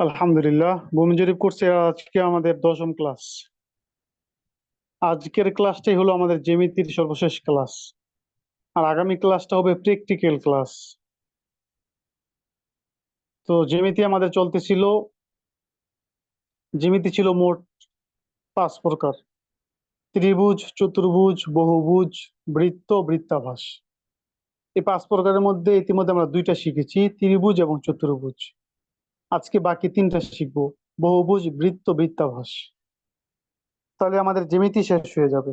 আলহামদুলিল্লাহ, ভূমি জরিপ করছে। আজকে আমাদের 10ম ক্লাস। আজকের ক্লাসটাই হলো আমাদের জ্যামিতির সর্বশেষ ক্লাস। আর আগামী ক্লাসটা হবে প্র্যাকটিক্যাল ক্লাস। তো জ্যামিতি ছিল মোট 5 প্রকার: ত্রিভুজ, চতুর্ভুজ, বহুভুজ, বৃত্ত, বৃত্তাভাস। এই 5 প্রকারের মধ্যে ইতিমধ্যে আমরা 2টা শিখেছি, ত্রিভুজ এবং চতুর্ভুজ। আজকে বাকি 3টা শিখবো: বহুভুজ, বৃত্ত, বৃত্তাভাস। তাহলে আমাদের জ্যামিতি শেষ হয়ে যাবে।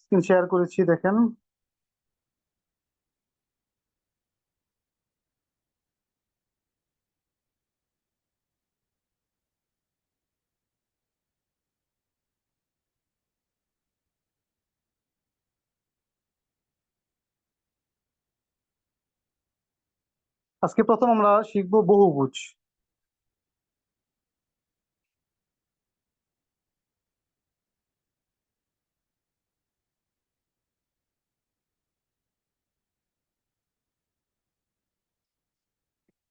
স্ক্রিন শেয়ার করেছি, দেখেন। আজকে প্রথম আমরা শিখবো বহুভুজ।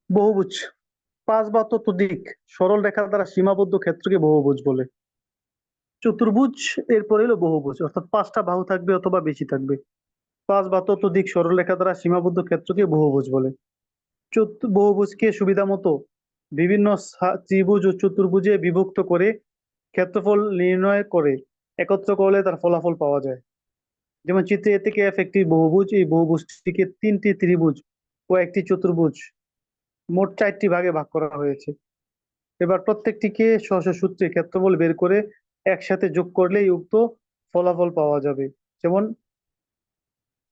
বহুভুজ: 5 বা ততোধিক সরল রেখার দ্বারা সীমাবদ্ধ ক্ষেত্রকে বহুভুজ বলে। চতুর্ভুজ এরপরে হলো বহুভুজ, অর্থাৎ 5টা বাহু থাকবে অথবা বেশি থাকবে। 5 বা ততোধিক সরল রেখা দ্বারা সীমাবদ্ধ ক্ষেত্রকে বহুভুজ বলে। বহুভুজকে সুবিধা মতো বিভিন্ন ত্রিভুজ ও চতুর্ভুজে বিভক্ত করে ক্ষেত্রফল নির্ণয় করে একত্র করলে তার ফলাফল পাওয়া যায়। যেমন চিত্রে এ থেকে F একটি বহুভুজ। এই বহুভুজটিকে 3টি ত্রিভুজ ও একটি চতুর্ভুজ মোট 4টি ভাগে ভাগ করা হয়েছে। এবার প্রত্যেকটিকে স্ব স্ব সূত্রে ক্ষেত্রফল বের করে একসাথে যোগ করলেই উক্ত ফলাফল পাওয়া যাবে। যেমন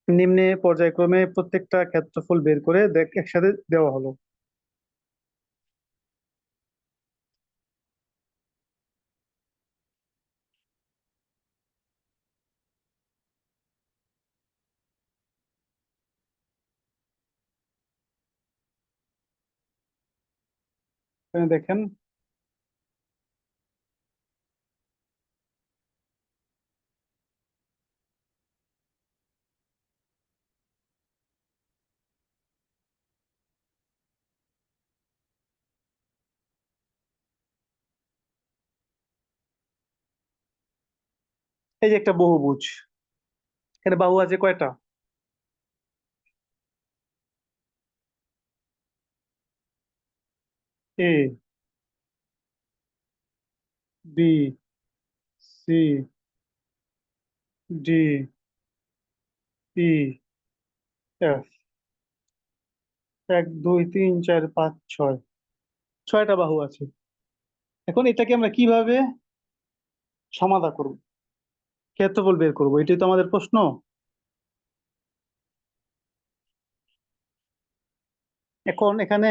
নিম্নে পর্যায়ক্রমে প্রত্যেকটা ক্ষেত্রফল বের করে একসাথে দেওয়া হলো। এখানে দেখেন, এই যে একটা বহুভুজ। এখানে বাহু আছে কয়টা? এ, বি, সি, ডি, ই, এফ। 1 2 3 4 5 6, 6টা বাহু আছে। এখন এটাকে আমরা কিভাবে সমাধা করব, ক্ষেত্রফল বের করব, এটাই তো আমাদের প্রশ্ন। এখন এখানে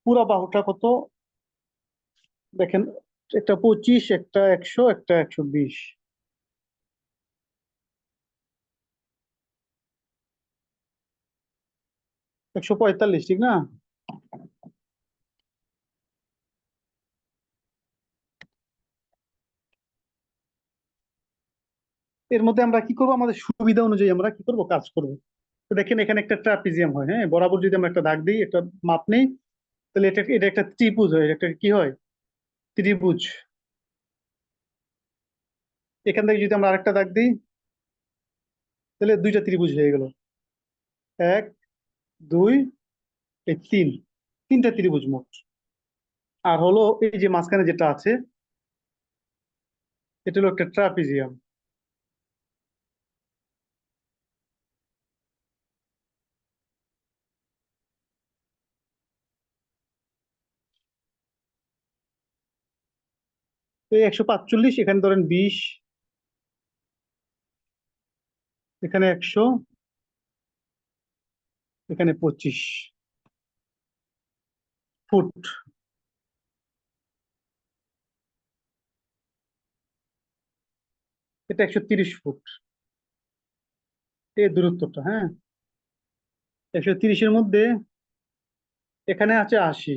পুরা বাহুটা কত দেখেন। একটা 25, একটা 100, একটা 120, 145, ঠিক না? এর মধ্যে আমরা কি করব, আমাদের সুবিধা অনুযায়ী আমরা কি করব, কাজ করব। তো দেখেন, এখানে একটা ট্রাপিজিয়াম হয়, হ্যাঁ, বরাবর যদি আমরা একটা দাগ দিই, একটা মাপ নেই, তাহলে এটা একটা ত্রিভুজ হয়। এটা একটা কি হয়, ত্রিভুজ। এখান থেকে যদি আমরা আরেকটা দাগ দিই, তাহলে 2টা ত্রিভুজ হয়ে গেল। 1 2, এই 3টা ত্রিভুজ মোট। আর হলো এই যে মাঝখানে যেটা আছে, এটা হলো একটা ট্রাপিজিয়াম। তো এই 145, এখানে ধরেন 20, এখানে 100, এখানে 25 ফুট। এটা 130 ফুট, এই দূরত্বটা, হ্যাঁ। 130-এর মধ্যে এখানে আছে 80,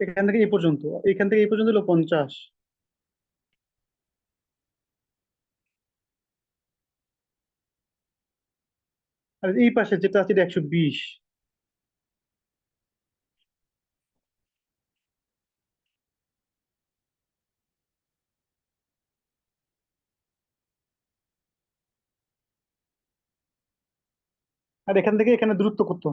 এখান থেকে এই পর্যন্ত, এখান থেকে এই পর্যন্ত হলো 50। আর এই পাশে যেটা আছে এটা 120। আর এখান থেকে এখানে দূরত্ব কত?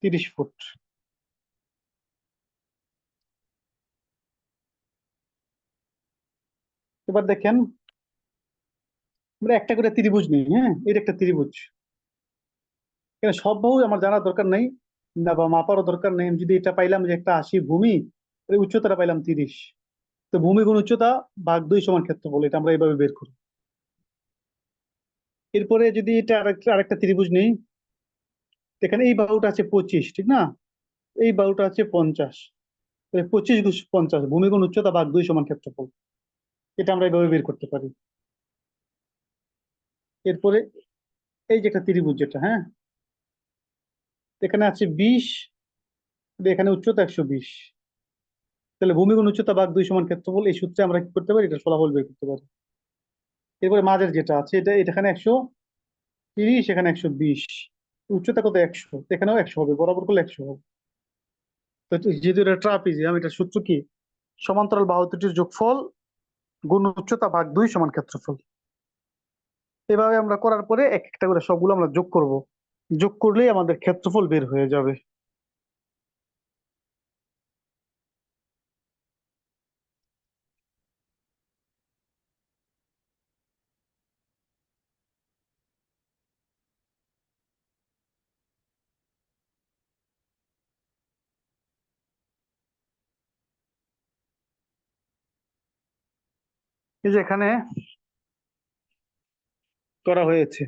30 ফুট। এবার দেখেন, আমরা একটা করে ত্রিভুজ নিই, হ্যাঁ, এটা একটা ত্রিভুজ। এখানে সব বাহু আমার জানার দরকার নাই, না বা মাপারও দরকার নেই। আমি যদি এটা পাইলাম যে একটা 80 ভূমি, এর উচ্চতাটা পাইলাম 30, তো ভূমি গুণ উচ্চতা ভাগ 2 সমান ক্ষেত্রফল, এটা আমরা এইভাবে বের করি। এরপরে যদি এটা আরেকটা ত্রিভুজ নেই, এখানে এই বাহুটা আছে 25, ঠিক না? এই বাহুটা আছে 50। 25 × 50 ভূমি গুণ উচ্চতা ভাগ 2 সমান ক্ষেত্রফল, এটা আমরা এইভাবে বের করতে পারি। এরপরে এই যে একটা ত্রিভুজ যেটা, হ্যাঁ, এখানে আছে 20, এখানে উচ্চতা 120, তাহলে ভূমি গুণ উচ্চতা ভাগ 2 সমান ক্ষেত্রফল, এই সূত্রে আমরা কি করতে পারি, এটা ফলাফল বের করতে পারি। এরপরে মাঝের যেটা আছে এটা, এখানে 130, এখানে 120, উচ্চতা কত 100, এখানেও 100 হবে, বরাবর করলে 100 হবে। তো যেহেতু এটা ট্রাপিজিয়াম, এটা সূত্র কি, সমান্তরাল বাহু দুটির যোগফল গুণ উচ্চতা ভাগ 2 সমান ক্ষেত্রফল। এভাবে আমরা করার পরে এক একটা করে সবগুলো আমরা যোগ করব, যোগ করলেই আমাদের ক্ষেত্রফল বের হয়ে যাবে। এই যে এখানে করা হয়েছে।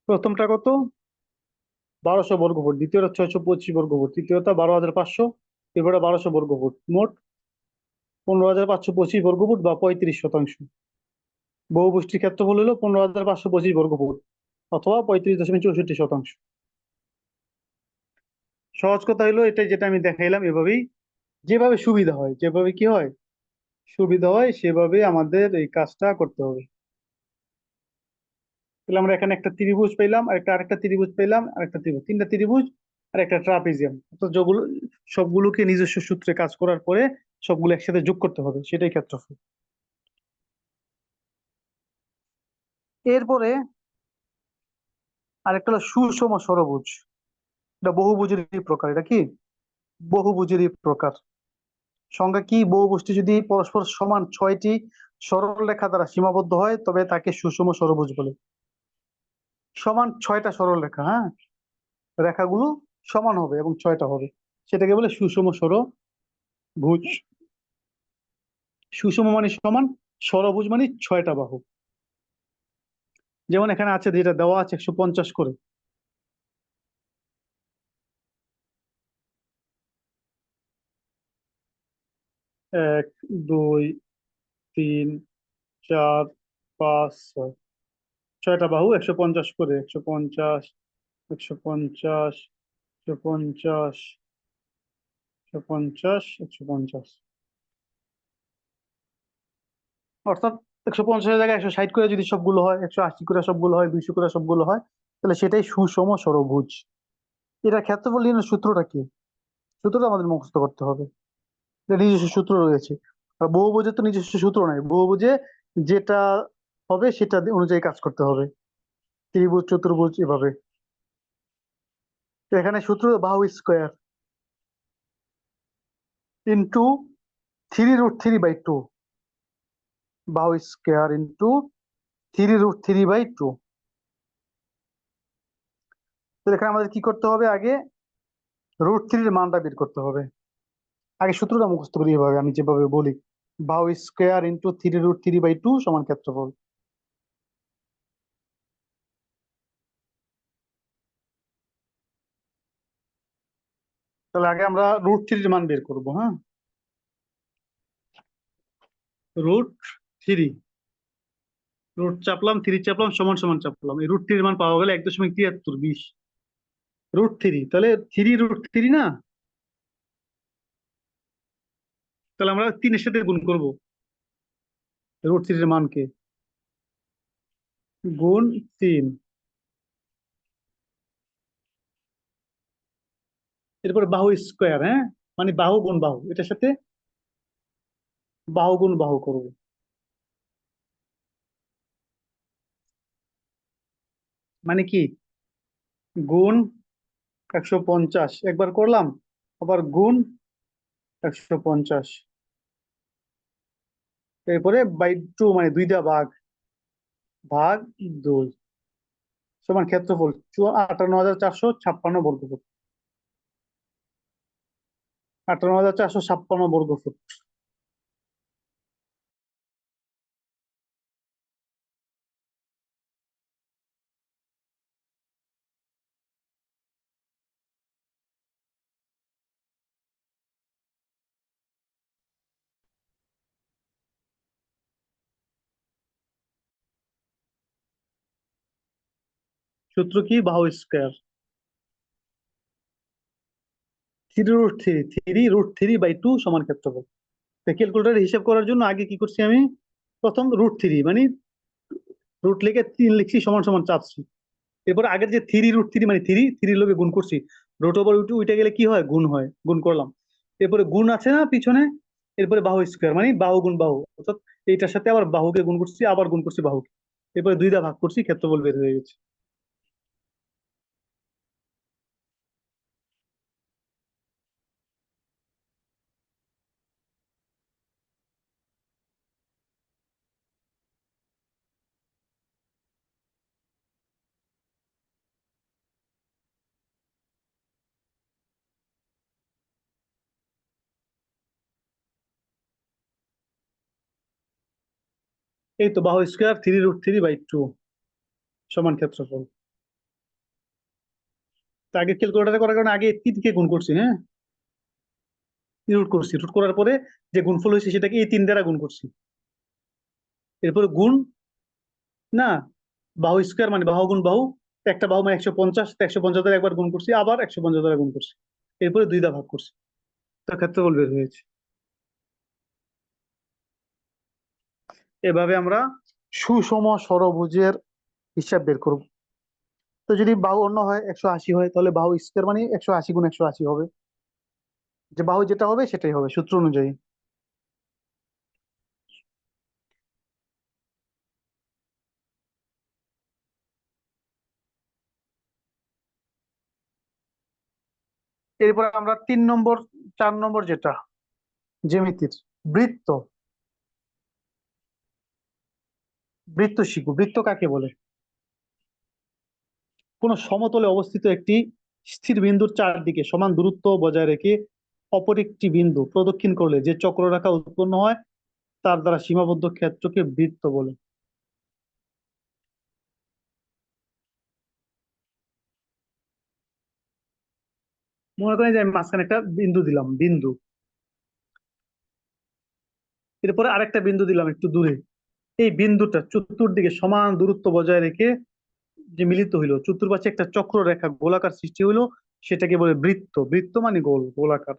প্রথমটা কত, 1200 বর্গফুট, দ্বিতীয়টা 625 বর্গফুট, তৃতীয়টা 12,500, এরপরে 1200 বর্গফুট, মোট 15,525 বর্গফুট বা 35%। বহুপুষ্টির ক্ষেত্রফল হলো 15,525 বর্গফুট অথবা 35.64%। সহজ কথা হলো এটাই, যেটা আমি দেখাইলাম এভাবেই, যেভাবে সুবিধা হয়, যেভাবে কি হয়, সুবিধা হয় সেভাবে আমাদের এই কাজটা করতে হবে। তাহলে আমরা এখানে একটা ত্রিভুজ পেলাম, আরেকটা ত্রিভুজ পেলাম, আরেকটা ত্রিভুজ, তিনটা ত্রিভুজ আর একটা ট্রাপিজিয়াম। তো যেগুলো সবগুলোকে নিজস্ব সূত্রে কাজ করার পরে সবগুলো একসাথে যোগ করতে হবে, সেটাই ক্ষেত্রফল। এরপরে আরেকটা হলো সুষম ষড়ভুজ। এটা বহুভুজেরই প্রকার, এটা কি, বহুভুজেরই প্রকার। সংজ্ঞা কি, বহুভুজটি যদি পরস্পর সমান 6টি সরল রেখা দ্বারা সীমাবদ্ধ হয় তবে তাকে সুষম ষড়ভুজ বলে। সমান 6টা সরল রেখা, হ্যাঁ, রেখাগুলো সমান হবে এবং 6টা হবে, সেটাকে বলে সুষম ষড়ভুজ। সুষম মানে সমান, ষড়ভুজ মানে 6টা বাহু। যেমন এখানে আছে, যেটা দেওয়া আছে 150 করে, 1, 2, 3, 4, 5, 6, 6টা বাহু 150 করে, 150, 150, 150, 150, 150, অর্থাৎ 150 জায়গায় 160 করে যদি সবগুলো হয়, 180 করে সবগুলো হয়, 200 করে সবগুলো হয়, তাহলে সেটাই সুষম ষড়ভুজ। এটা ক্ষেত্রফল নির্ণয়ের সূত্রটা কি, সূত্রটা আমাদের মুখস্থ করতে হবে। এটা নিজস্ব সূত্র রয়েছে। আর বহুভুজের তো নিজস্ব সূত্র নাই, বহুভুজে যেটা হবে সেটা অনুযায়ী কাজ করতে হবে, ত্রিভুজ চতুর্ভুজ এভাবে। তো এখানে সূত্র বাহু স্কোয়ার ইন্টু 3√3/2, বাহু স্কোয়ার ইন্টু 3√3/2। তো এখানে আমাদের কি করতে হবে, আগে √3 মানটা বের করতে হবে। আগে সূত্রটা মুখস্থ করি এভাবে, আমি যেভাবে বলি, বাহু স্কোয়ার ইন্টু 3√3/2 সমান ক্ষেত্রফল। তাহলে আগে আমরা √3 মান বের করবো, হ্যাঁ। √3, রুট চাপলাম, 3 চাপলাম, সমান সমান চাপলাম, এই √3 মান পাওয়া গেলে 1.73 √3, তাহলে 3 √3 না, তাহলে আমরা 3-এর সাথে গুণ করব √3 এর মানকে, গুণ 3, এরপরে বাহু স্কোয়ার, হ্যাঁ, মানে বাহু গুণ বাহু, এটার সাথে বাহু গুণ বাহু করব, মানে কি, গুণ 150 একবার করলাম, আবার গুণ 150, এরপরে বাই 2 মানে 2 দা ভাগ, ভাগ 2, সমান ক্ষেত্রফল 58,456 বর্গফুট, 58,456 বর্গফুট। সূত্র কি, বাহু স্কোয়ার, 3√3 সমান ক্ষেত্রফল। ক্যালকুলেটর হিসাব করার জন্য আগে কি করছি আমি, প্রথম √3 মানে রুট লিখে 3 লিখছি, সমান সমান চাপছি, এরপর আগের যে 3√3 মানে 3 লোকে গুণ করছি, রুট ওভার উঠে গেলে কি হয়, গুণ হয়, গুণ করলাম, এরপরে গুণ আছে না পিছনে, এরপরে বাহু স্কোয়ার মানে বাহু গুণ বাহু, অর্থাৎ এইটার সাথে আবার বাহুকে গুণ করছি, আবার গুণ করছি বাহুকে, এরপরে 2 দা ভাগ করছি, ক্ষেত্রফল বের হয়ে গেছে। এই তো বাহু স্কোয়ার 3√3/2 সমান ক্ষেত্রফল। তা আগে ক্যালকুলেটারে করার কারণে আগে 3 কে গুণ করছি, হ্যাঁ, রুট করছি, রুট করার পরে যে গুণফল হয়েছে সেটাকে এই 3 দ্বারা গুণ করছি, এরপরে গুণ, না, বাহু স্কোয়ার মানে বাহু গুণ বাহু, একটা বাহু মানে 150, 150 দ্বারা একবার গুণ করছি, আবার 150 দ্বারা গুণ করছি, এরপরে 2 দা ভাগ করছি, তার ক্ষেত্রফল বের হয়েছে। এভাবে আমরা সুষম ষড়ভুজের হিসাব বের করব। তো যদি বাহু অন্য হয়, 180 হয়, তাহলে বাহু স্কোয়ার মানে 180 × 180 হবে, যে বাহু যেটা হবে সেটাই হবে সূত্র অনুযায়ী। এরপর আমরা 3 নম্বর, 4 নম্বর যেটা জ্যামিতির, বৃত্ত, বৃত্ত শিখব। বৃত্ত কাকে বলে, কোন সমতলে অবস্থিত একটি স্থির বিন্দুর চারদিকে সমান দূরত্ব বজায় রেখে অপর একটি বিন্দু প্রদক্ষিণ করলে যে চক্ররেখা উৎপন্ন হয় তার দ্বারা সীমাবদ্ধ ক্ষেত্রকে বৃত্ত বলে। মনে করেন যে আমি মাঝখানে একটা বিন্দু দিলাম, বিন্দু, এরপরে আরেকটা বিন্দু দিলাম একটু দূরে, এই বিন্দুটা চতুর্দিকে সমান দূরত্ব বজায় রেখে যে মিলিত হইলো, চতুর্পাশে একটা চক্ররেখা গোলাকার সৃষ্টি হইলো, সেটাকে বলে বৃত্ত। বৃত্ত মানে গোল, গোলাকার,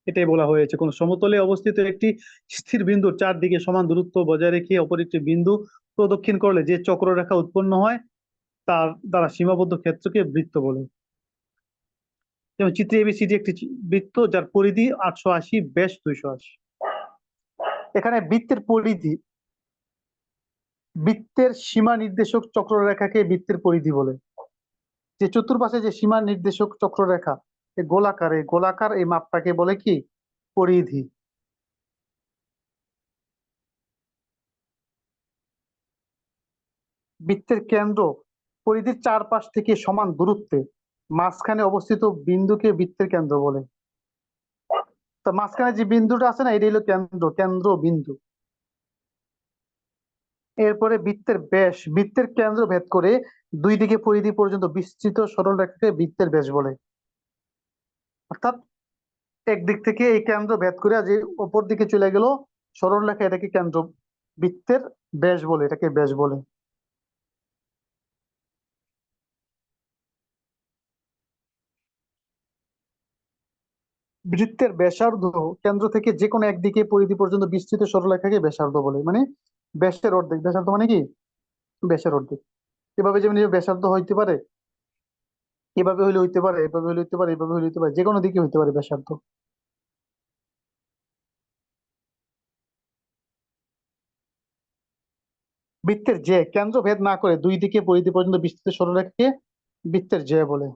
এটাই বলা হয়েছে কোন সমতলে অবস্থিত একটি স্থির বিন্দুর চারদিকে সমান দূরত্ব বজায় রেখে অপর একটি বিন্দু প্রদক্ষিণ করলে যে চক্ররেখা উৎপন্ন হয় তার দ্বারা সীমাবদ্ধ ক্ষেত্রকে বৃত্ত বলে। যেমন চিত্রে এবিসিডি একটি বৃত্ত যার পরিধি 880, ব্যাস 280। এখানে বৃত্তের পরিধি, বৃত্তের সীমা নির্দেশক চক্ররেখাকে বৃত্তের পরিধি বলে। যে চতুর্পাশে যে সীমা নির্দেশক চক্ররেখা, এই গোলাকার, এই গোলাকার এই মাপটাকে বলে কি, পরিধি। বৃত্তের কেন্দ্র পরিধির চারপাশ থেকে সমান দূরত্বে মাঝখানে অবস্থিত বিন্দুকে বৃত্তের কেন্দ্র বলে। তো মাঝখানে যে বিন্দুটা আছে না, এটা হলো কেন্দ্র, কেন্দ্র বিন্দু। এরপরে বৃত্তের ব্যাস, বৃত্তের কেন্দ্র ভেদ করে দুই দিকে পরিধি পর্যন্ত বিস্তৃত সরল রেখাকে বৃত্তের ব্যাস বলে। অর্থাৎ একদিক থেকে এই কেন্দ্র ভেদ করে যে অপর দিকে চলে গেল, সরলরেখা এটাকে কেন্দ্র, বৃত্তের ব্যাস বলে, এটাকে ব্যাস বলে। বৃত্তের ব্যাসার্ধ কেন্দ্র থেকে যে কোনো একদিকে পরিধি পর্যন্ত বিস্তৃত সরলরেখাকে ব্যাসার্ধ বলে। মানে ব্যাসের অর্ধেক, ব্যাসার্ধ মানে কি, ব্যাসের অর্ধেক। এভাবে যেমন এই ব্যাসার্ধ হইতে পারে, এভাবে হইলে হইতে পারে, এভাবে হইলে হইতে পারে, এভাবে হইলে হইতে পারে, যে কোনো দিকে হইতে পারে ব্যাসার্ধ। বৃত্তের যে কেন্দ্র ভেদ না করে দুই দিকে পরিধি পর্যন্ত বিস্তৃত সরলরেখাকে বৃত্তের যে বলে।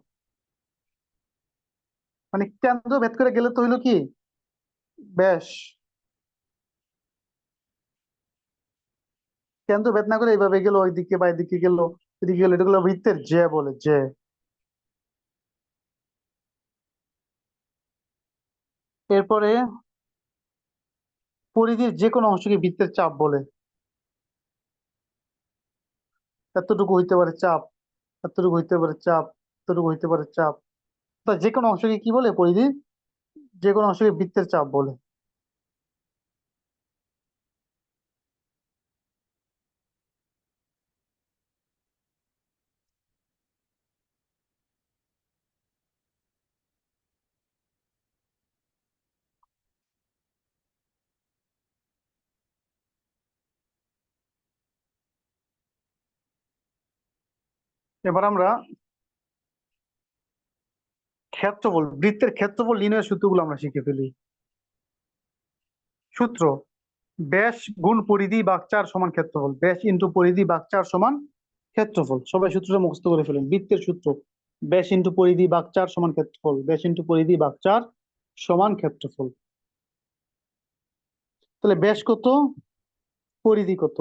মানে কেন্দ্র ভেদ করে গেলে তো হইলো কি, ব্যাস। কেন্দ্র ভেদ না করে এইভাবে গেল, ওই দিকে বা এদিকে গেল, এদিকে গেল, এটা গুলো বৃত্তের যে বলে, যে। এরপরে পরিধির যে কোনো অংশকে বৃত্তের চাপ বলে। এতটুকু হইতে পারে চাপ, এতটুকু হইতে পারে চাপ, এতটুকু হইতে পারে চাপ। তা যে কোনো অংশকে কি বলে, পরিধির যে কোনো অংশকে বৃত্তের চাপ বলে। এবার আমরা ক্ষেত্রফল, বৃত্তের ক্ষেত্রফল নির্ণয়ের সূত্রগুলো আমরা শিখে ফেলি। সূত্র: ব্যাস গুণ পরিধি ভাগ 4 সমান ক্ষেত্রফল। ব্যাস ইন্টু পরিধি ভাগ 4 সমান ক্ষেত্রফল। সবাই সূত্রটা মুখস্থ করে ফেলেন। বৃত্তের সূত্র: ব্যাস ইন্টু পরিধি ভাগ 4 সমান ক্ষেত্রফল। ব্যাস ইন্টু পরিধি ভাগ 4 সমান ক্ষেত্রফল। তাহলে ব্যাস কত, পরিধি কত?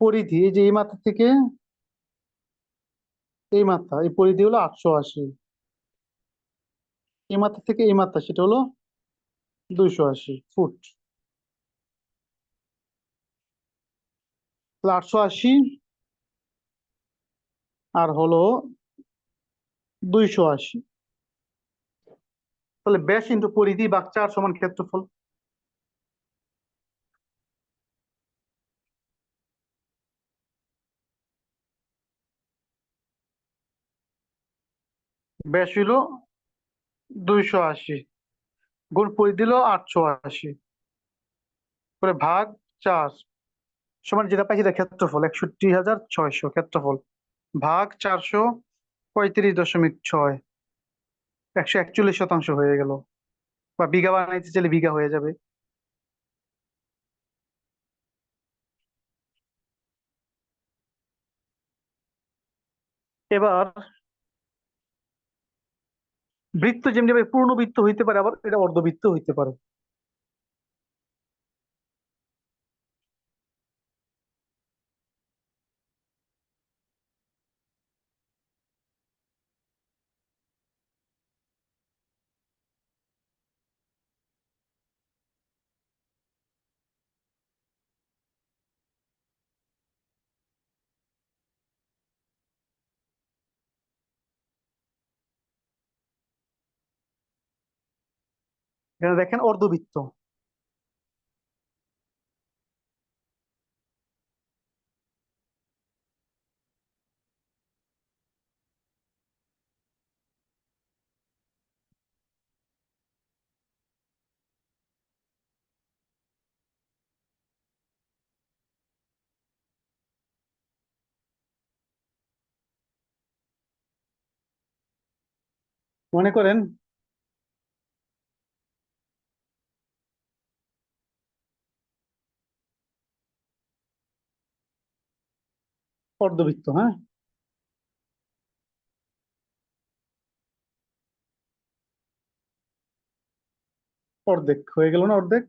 পরিধি এই যে এই মাথা থেকে এই মাথা, এই পরিধি হলো 880। এই মাথা থেকে এই মাথা, সেটা হলো 280 ফুট। তাহলে 880 আর হলো 280। তাহলে ব্যাস ইন্টু পরিধি ভাগ 4 সমান ক্ষেত্রফল। ব্যাস হইলো 280 গুণ পরিধি হলো 880 করে ভাগ 4 সমান, যেটা পাই সেটা ক্ষেত্রফল 61,600 ক্ষেত্রফল, ভাগ 435.6, 141% হয়ে গেল। বা বিঘা বানাইতে চাইলে বিঘা হয়ে যাবে। এবার বৃত্ত যেমনি ভাবে পূর্ণ বৃত্ত হইতে পারে, আবার এটা অর্ধবৃত্ত হইতে পারে। এখানে দেখেন অর্ধবৃত্ত। মনে করেন অর্ধবৃত্ত, হ্যাঁ, অর্ধেক হয়ে গেল না, অর্ধেক।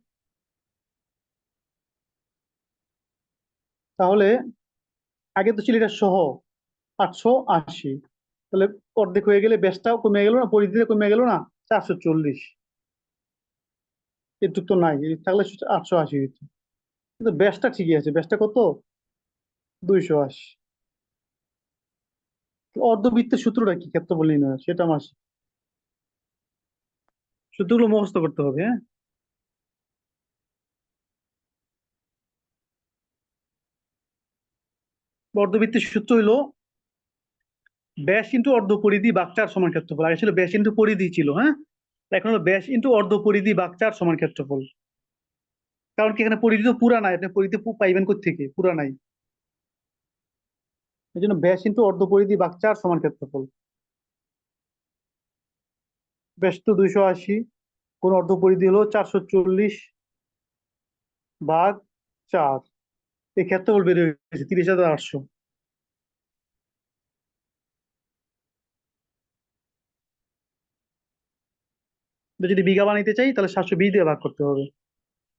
তাহলে আগে তো ছিল এটা সহ 880, তাহলে অর্ধেক হয়ে গেলে ব্যাসটাও কমে গেল না, পরিধিটা কমে গেল না, 440। এটুক তো নাই, এই থাকলে 880 হইতো। কিন্তু ব্যাসটা ঠিকই আছে, ব্যাসটা কত, 280। অর্ধবৃত্তের সূত্রটা কি ক্ষেত্রফল নির্ণয়, সেটা আমার সূত্রগুলো মুখস্থ করতে হবে, হ্যাঁ। অর্ধবৃত্তের সূত্র হইলো ব্যাস ইন্টু অর্ধ পরিধি ভাগ 4 সমান ক্ষেত্রফল। আগে ছিল ব্যাস ইন্টু পরিধি ছিল, হ্যাঁ। এখন হলো ব্যাস ইন্টু অর্ধ পরিধি ভাগ 4 সমান ক্ষেত্রফল। কারণ কি এখানে পরিধি তো পুরা নাই, আপনি পরিধি পাইবেন কোত্থেকে, পুরা নাই। এই জন্য ব্যাস ইন্টু অর্ধ পরিধি ভাগ 4 সমান ক্ষেত্রফল। ব্যাস তো 280, কোন অর্ধ পরিধি হলো 440 ভাগ 4। এই ক্ষেত্রফল বের হয়ে গেছে 30,800। যদি বিঘা বানাইতে চাই তাহলে 720 দিয়ে ভাগ করতে হবে,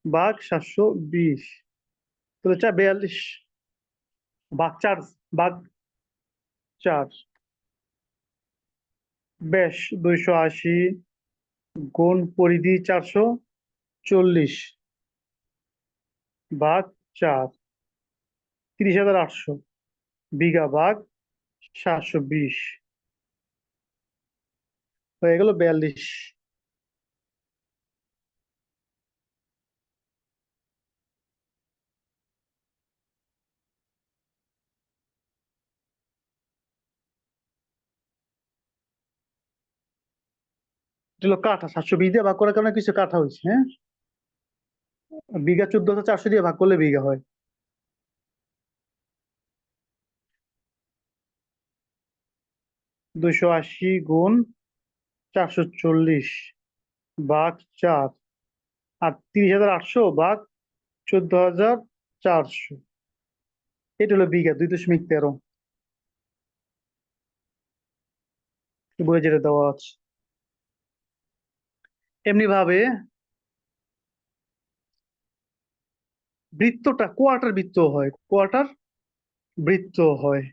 ভাগ 720। তাহলে 42 ভাগ 4, ভাগ 4। ব্যাস 280 গুণ পরিধি 440 ভাগ 4, 30,800 বিঘা ভাগ 720 হয়ে গেল 42। এটা হলো কাঠা, 720 দিয়ে ভাগ করার কারণে কিছু কাঠা হয়েছে, হ্যাঁ। বিঘা 14,400 দিয়ে ভাগ করলে বিঘা হয়। 280 গুণ 440 ভাগ 4, আর 30,800 ভাগ 14,400। এটা হলো বিঘা, 2.13 বইয়ে যেটা দেওয়া আছে। এমনি ভাবে বৃত্তটা কোয়ার্টার বৃত্ত হয়, কোয়ার্টার বৃত্ত হয়।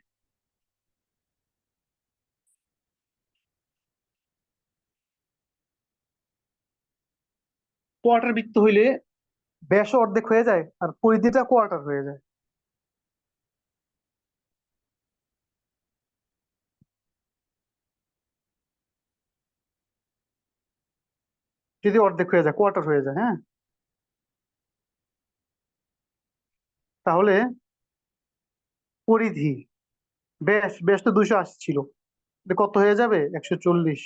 কোয়ার্টার বৃত্ত হইলে ব্যাস অর্ধেক হয়ে যায় আর পরিধিটা কোয়ার্টার হয়ে যায়। যদি অর্ধেক হয়ে যায়, কোয়ার্টার হয়ে যায়, হ্যাঁ। তাহলে পরিধি, ব্যাস, ব্যাস তো 280 ছিল, এটা কত হয়ে যাবে, 140।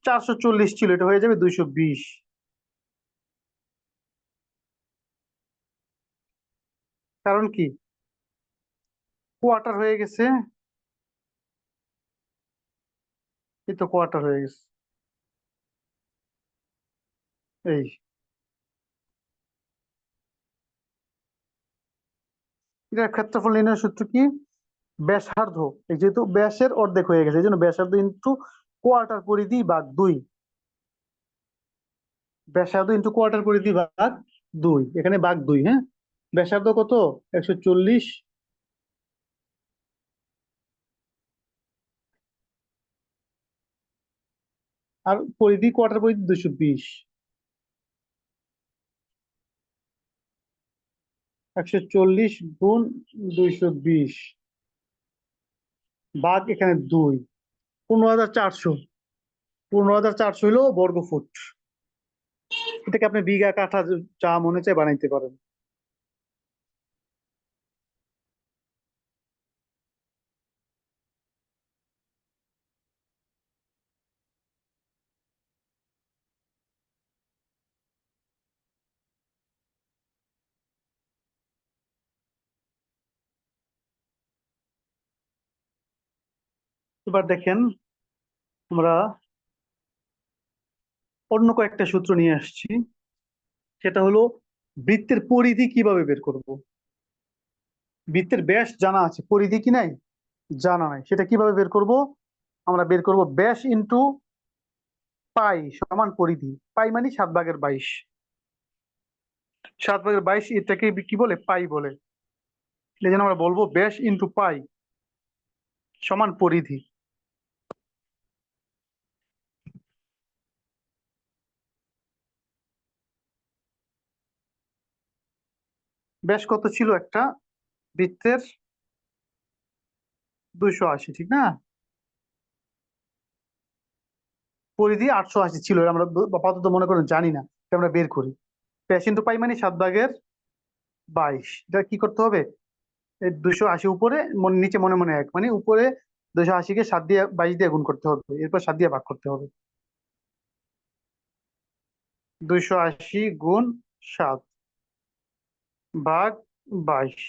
440 ছিল, এটা হয়ে যাবে 220। কারণ কি, কোয়ার্টার হয়ে গেছে, এই তো কোয়ার্টার হয়ে গেছে। এই এটা ক্ষেত্রফল নির্ণয়ের সূত্র কি, ব্যাসার্ধ, এই যেহেতু ব্যাসের অর্ধেক হয়ে গেছে এই জন্য ব্যাসার্ধ ইন্টু কোয়ার্টার পরিধি ভাগ 2। ব্যাসার্ধ ইন্টু কোয়ার্টার পরিধি ভাগ 2, এখানে ভাগ 2, হ্যাঁ। ব্যাসার্ধ কত, 140, আর পরিধি, কোয়ার্টার পরিধি 220। 140 গুণ 220 ভাগ এখানে 2, 15,400। 15,400 হলো বর্গ ফুট। এটাকে আপনি বিঘা কাঠা যা মনে চায় বানাইতে পারেন। এবার দেখেন, আমরা অন্য কয়েকটা সূত্র নিয়ে আসছি। সেটা হলো বৃত্তের পরিধি কিভাবে বের করব। বৃত্তের ব্যাস জানা আছে, পরিধি কি নাই, জানা নাই। সেটা কিভাবে বের করব, আমরা বের করব ব্যাস ইন্টু পাই সমান পরিধি। পাই মানে 7/22। 7/22 এটাকে কি বলে, পাই বলে। এই জন্য আমরা বলবো ব্যাস ইন্টু পাই সমান পরিধি। ব্যাস কত ছিল একটা বৃত্তের, 280, ঠিক না। পরিধি 880 ছিল, আমরা আপাতত মনে করেন জানি না, এটা আমরা বের করি। ব্যাস ইন্টু পাই মানে 7/22, এটা কি করতে হবে? এই 280 উপরে নিচে মনে মনে এক, মানে উপরে 280-কে 7 দিয়ে 22 দিয়ে গুণ করতে হবে, এরপর 7 দিয়ে ভাগ করতে হবে। 280 × 7 ভাগ 22।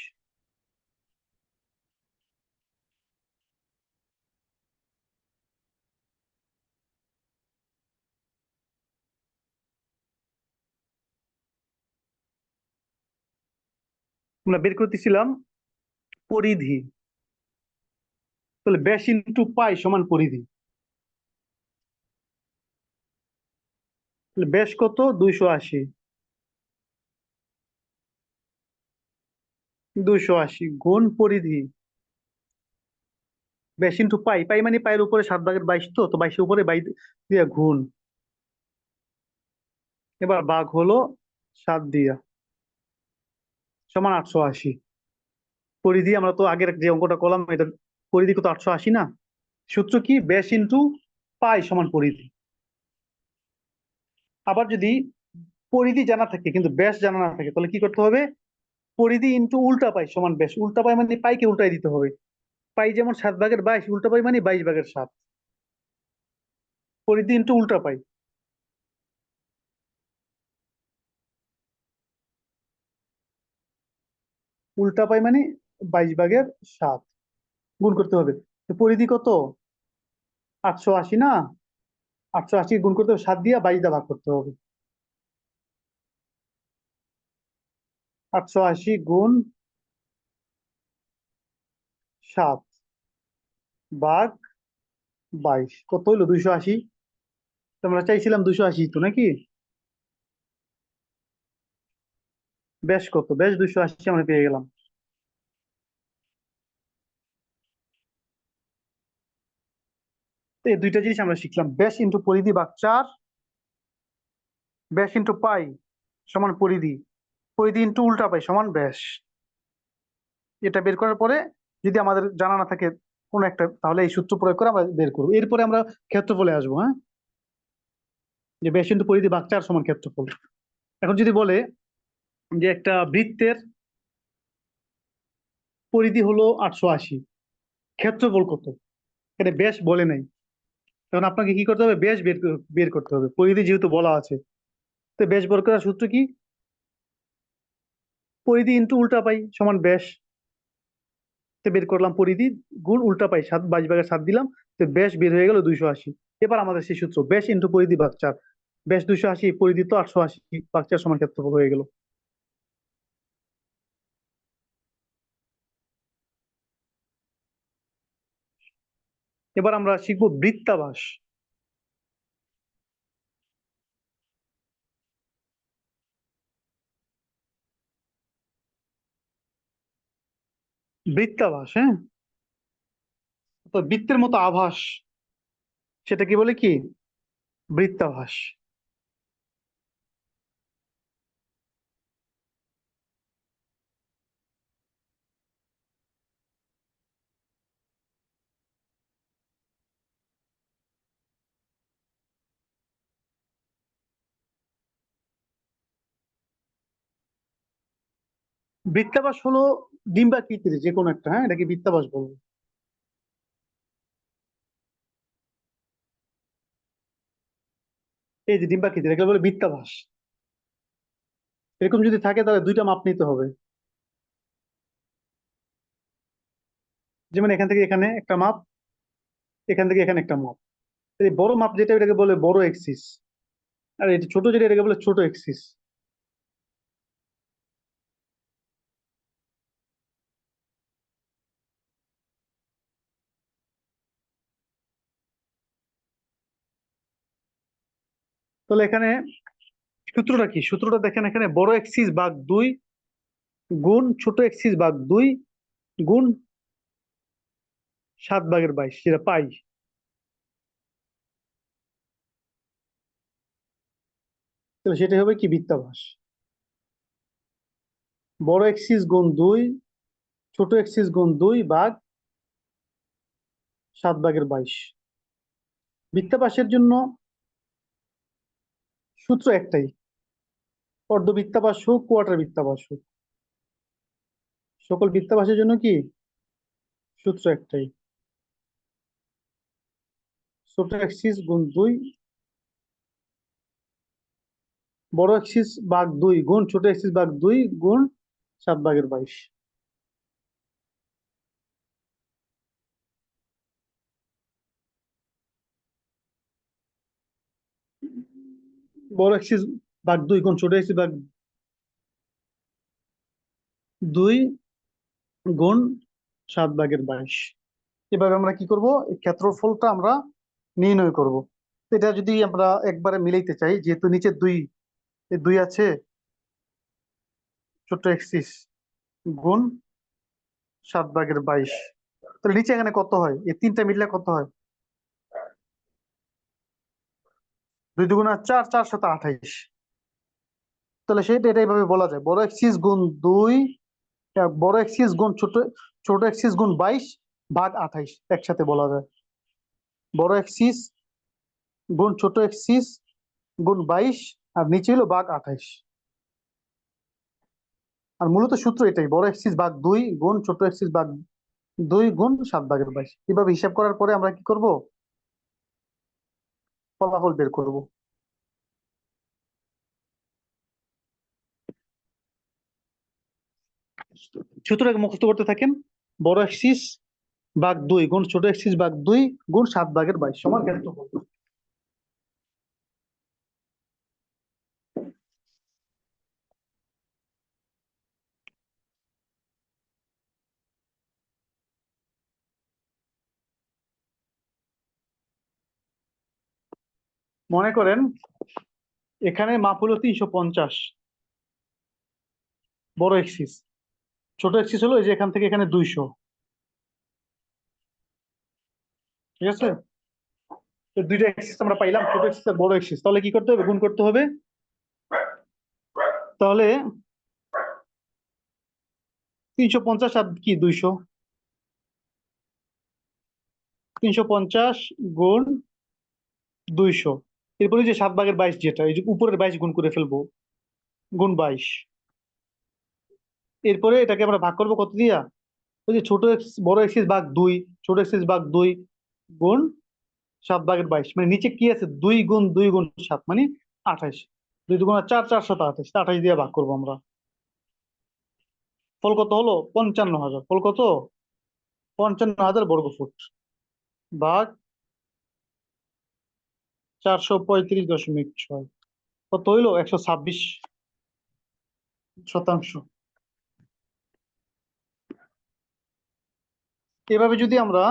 আমরা বের করতেছিলাম পরিধি, তাহলে ব্যাস ইন্টু পাই সমান পরিধি। তাহলে ব্যাস কত? 280। 280 গুণ পরিধি, ব্যাস ইন্টু পাই, পাই মানে পায়ের উপরে 7/22, তো 22-এর উপরে 22 দিয়ে গুণ, এবার ভাগ হলো 7 দিয়া, সমান 880। পরিধি আমরা তো আগের যে অঙ্কটা করলাম, এটা পরিধি কত? 880 না? সূত্র কি? ব্যাস ইন্টু পাই সমান পরিধি। আবার যদি পরিধি জানা থাকে কিন্তু ব্যাস জানা না থাকে, তাহলে কি করতে হবে? পরিধি ইন্টু উল্টা পাই সমান ব্যাস। উল্টা পাই মানে পাইকে উল্টাই দিতে হবে। পাই যেমন 7/22, উল্টা পাই মানে 22/7। পরিধি ইন্টু উল্টা পাই, উল্টা পাই মানে 22/7 গুণ করতে হবে। তো পরিধি কত? 880 না? 880 গুণ করতে হবে 7 দিয়ে, 22 দিয়ে ভাগ করতে হবে। 880 গুণ 7 ভাগ 22 কত হইলো? 280। আমরা চাইছিলাম 280, তো নাকি? ব্যাস কত? ব্যাস 280 আমরা পেয়ে গেলাম। তো এই দুইটা জিনিস আমরা শিখলাম, ব্যাস ইন্টু পরিধি ভাগ 4, ব্যাস ইন্টু পাই সমান পরিধি, পরিধি ইন্টু উল্টা পাই সমান ব্যাস। এটা বের করার পরে যদি আমাদের জানা না থাকে কোন একটা, তাহলে এই সূত্র প্রয়োগ করে আমরা বের করবো। এরপরে আমরা ক্ষেত্রফলে আসবো, হ্যাঁ, যে ব্যাস ইন্টু পরিধি ভাগ 4 সমান ক্ষেত্রফল। এখন যদি বলে যে একটা বৃত্তের পরিধি হলো 880, ক্ষেত্রফল কত? এটা ব্যাস বলে নাই। এখন আপনাকে কি করতে হবে? ব্যাস বের করতে হবে, পরিধি যেহেতু বলা আছে। তো ব্যাস বের করার সূত্র কি? পরিধি ইন্টু উল্টা পাই সমান ব্যাস। তো বের করলাম পরিধি গুণ উল্টা পাই, 22/7 দিলাম, তো ব্যাস বের হয়ে গেল 280। এবার আমাদের সেই সূত্র, ব্যাস ইন্টু পরিধি ভাগ 4, ব্যাস 280, পরিধি তো 880, ভাগ 4 সমান ক্ষেত্রফল হয়ে গেল। এবার আমরা শিখবো বৃত্তাভাস। বৃত্তাভাস, হ্যাঁ, তো বৃত্তের মতো আভাস, সেটা কি বলে? কি? বৃত্তাভাস। বৃত্তাভাস হলো ডিম্বাকৃতির যে কোনো একটা, হ্যাঁ, এটাকে বৃত্তাভাস বলবো। এই যে ডিম্বাকৃতির, এটাকে বলে বৃত্তাভাস। এরকম যদি থাকে তাহলে দুইটা মাপ নিতে হবে। যেমন এখান থেকে এখানে একটা মাপ, এখান থেকে এখানে একটা মাপ। এই বড় মাপ যেটা, এটাকে বলে বড় এক্সিস, আর এটা ছোট যেটা, এটাকে বলে ছোট এক্সিস। তাহলে এখানে সূত্রটা কি? সূত্রটা দেখেন, এখানে বড় এক্সিস ভাগ 2 গুণ ছোট এক্সিস ভাগ 2 গুণ 7/22, যেটা পাই। তাহলে সেটা হবে কি? বৃত্তাভাস। বড় এক্সিস গুণ 2, ছোট এক্সিস গুণ 2 ভাগ 7/22। বৃত্তাভাসের জন্য সূত্র একটাই, অর্ধবৃত্তাভাস হোক কোয়ার্টার বৃত্তাভাস হোক, সকল বৃত্তাভাসের জন্য কি সূত্র একটাই, ছোট এক্সিস গুণ 2, বড় এক্সিস ভাগ 2 গুণ ছোট এক্সিস ভাগ 2 গুণ 7/22। বড় এক্সিস ভাগ 2 গুণ ছোট এক্সিস ভাগ 2 গুণ 7/22। এভাবে আমরা কি করব, এই ক্ষেত্রফলটা আমরা নির্ণয় করব। এটা যদি আমরা একবারে মিলাইতে চাই, যেহেতু নিচে 2, এই 2 আছে, ছোট এক্সিস গুণ 7/22, তাহলে নিচে এখানে কত হয়, এই তিনটা মিললে কত হয়, 2 2 4, 4 7 28। তাহলে সেটা এটা এইভাবে বলা যায়, বড় এক্সিস গুণ 2, বড় এক্সিস গুণ ছোট ছোট এক্সিস গুণ 22 ভাগ 28 একসাথে বলা যায়, বড় এক্সিস গুণ ছোট এক্সিস গুণ 22 আর নিচে হলো ভাগ 28। আর মূলত সূত্র এটাই, বড় এক্সিস ভাগ 2 গুণ ছোট এক্সিস ভাগ 2 গুণ 7/22। এভাবে হিসাব করার পরে আমরা কি করব, ফলাফল বের করব। সূত্রটাকে মুখস্থ করতে থাকেন, বড় এক্সিস ভাগ 2 গুণ ছোট এক্সিস ভাগ 2 গুণ 7/22 সমান ক্ষেত্রফল। মনে করেন এখানে মাপ হলো 350, বড় এক্সিস, ছোট এক্সিস হলো এই যে এখান থেকে এখানে 200, ঠিক আছে। তো দুইটা এক্সিস আমরা পাইলাম, ছোট এক্সিস আর বড় এক্সিস, তাহলে কি করতে হবে, গুণ করতে হবে। তাহলে 350 আর কি 200, 350 গুণ 200, এরপরে যে 7/22 যেটা, এই যে উপরের 22 গুণ করে ফেলবো, গুণ 22। এরপরে এটাকে আমরা ভাগ করবো কত দিয়া, ওই যে বড় এক্সিস ভাগ 2, ছোট এক্সিস ভাগ 2 গুণ 7/22, মানে নিচে কি আছে, 2 গুণ 2 গুণ 7 মানে 28, 2 2 4, 4 7 28, 28 দিয়ে ভাগ করবো আমরা। ফল কত হলো, 55,000। ফল কত, 55,000 বর্গফুট ভাগ 435.6, কত হইলো, 126%। এভাবে যদি আমরা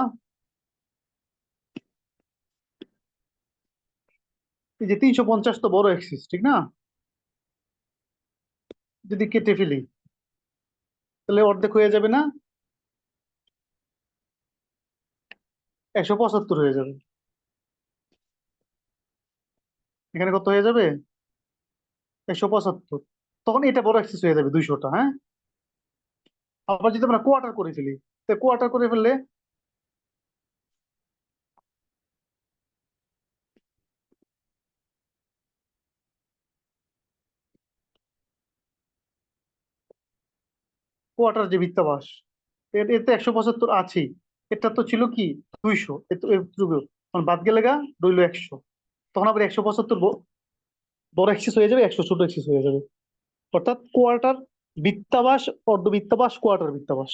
এই যে 350 তো বড় এক্সিস, ঠিক না, যদি কেটে ফেলি তাহলে অর্ধেক হয়ে যাবে না, 175 হয়ে যাবে। এখানে কত হয়ে যাবে, 175। তখন এটা বড় এক্সিস হয়ে যাবে 200টা, হ্যাঁ। আবার যদি আমরা কোয়ার্টার করে ফেলি, কোয়ার্টার করে ফেললে কোয়ার্টার যে বৃত্তাভাস, এতে 175 আছেই, এটা তো ছিল কি 200, এতটুকু তখন বাদ গেলে গা রইলো 100, তখন আবার 175 বড় এক্সিস হয়ে যাবে, 100 ছোট এক্সিস হয়ে যাবে। অর্থাৎ কোয়ার্টার বৃত্তাভাস, অর্ধবৃত্তাভাস, কোয়ার্টার বৃত্তাভাস,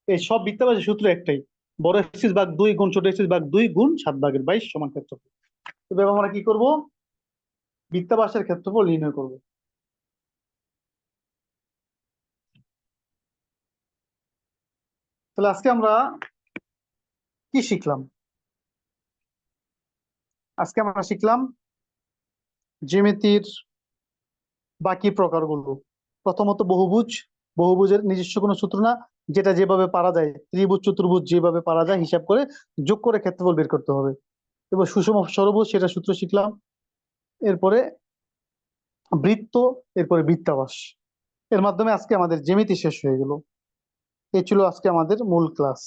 এই সব বৃত্তাভাসের সূত্র একটাই, বড় এক্সিস ভাগ 2 গুণ ছোট এক্সিস ভাগ 2 গুণ 7/22 সমান ক্ষেত্রফল। এভাবে আমরা কি করব, বৃত্তাভাসের ক্ষেত্রফল নির্ণয় করব। তাহলে আজকে আমরা কি শিখলাম, আজকে আমরা শিখলাম জ্যামিতির বাকি প্রকারগুলো। প্রথমত বহুভুজ, বহুভুজের নিজস্ব কোনো সূত্র না, যেটা যেভাবে পারা যায়, ত্রিভুজ চতুর্ভুজ যেভাবে পারা যায় হিসাব করে যোগ করে ক্ষেত্রফল বের করতে হবে। এবার সুষম ষড়ভুজ, সেটা সূত্র শিখলাম। এরপরে বৃত্ত, এরপরে বৃত্তাভাস। এর মাধ্যমে আজকে আমাদের জ্যামিতি শেষ হয়ে গেল। এই ছিল আজকে আমাদের মূল ক্লাস।